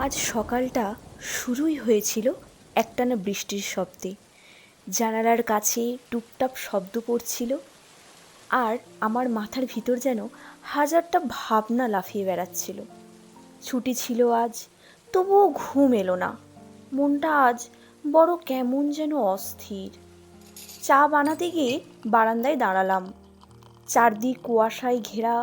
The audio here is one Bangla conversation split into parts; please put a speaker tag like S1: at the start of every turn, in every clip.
S1: আজ সকালটা শুরুই হয়েছিল একটানা বৃষ্টির শব্দে। জানালার কাছে টুপটাপ শব্দ পড়ছিল, আর আমার মাথার ভিতর যেন হাজারটা ভাবনা লাফিয়ে বেড়াচ্ছিল। ছুটি ছিল আজ, তবুও ঘুম এলো না। মনটা আজ বড় কেমন যেন অস্থির। চা বানাতে গিয়ে বারান্দায় দাঁড়ালাম। চারদিক কুয়াশায় ঘেরা,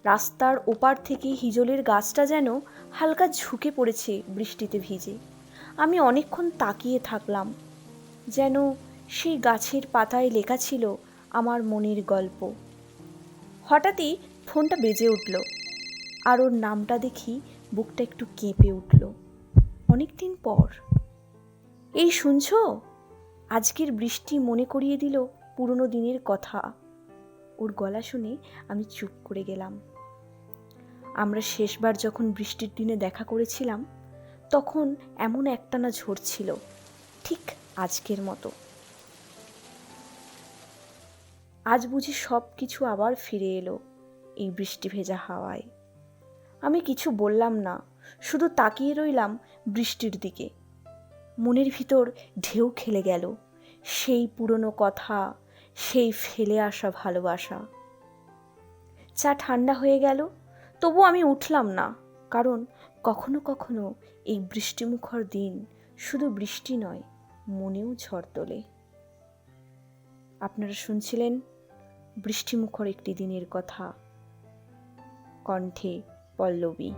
S1: রাস্তার ওপার থেকে হিজলের গাছটা যেন হালকা ঝুঁকে পড়েছে বৃষ্টিতে ভিজে। আমি অনেকক্ষণ তাকিয়ে থাকলাম, যেন সেই গাছের পাতায় লেখা ছিল আমার মনের গল্প। হঠাৎই ফোনটা বেজে উঠল, আর ওর নামটা দেখি বুকটা একটু কেঁপে উঠল। অনেক দিন পর। এই শুনছো? আজকের বৃষ্টি মনে করিয়ে দিল পুরনো দিনের কথা। ওর গলা শুনে আমি চুপ করে গেলাম। আমরা শেষবার যখন বৃষ্টির দিনে দেখা করেছিলাম, তখন এমন একটানা ঝরছিল, ঠিক আজকের মতো। আজ বুঝি সব কিছু আবার ফিরে এলো এই বৃষ্টি ভেজা হাওয়ায়। আমি কিছু বললাম না, শুধু তাকিয়ে রইলাম বৃষ্টির দিকে। মনের ভিতর ঢেউ খেলে গেল সেই পুরনো কথা, সেই ফেলে আসা ভালোবাসা। চা ঠান্ডা হয়ে গেল, তবু আমি উঠলাম না, কারণ কখনো কখনো এই বৃষ্টিমুখর দিন শুধু বৃষ্টি নয়, মনেও ঝড় তোলে। আপনারা শুনছিলেন বৃষ্টিমুখর একটি দিনের কথা, কণ্ঠে পল্লবী।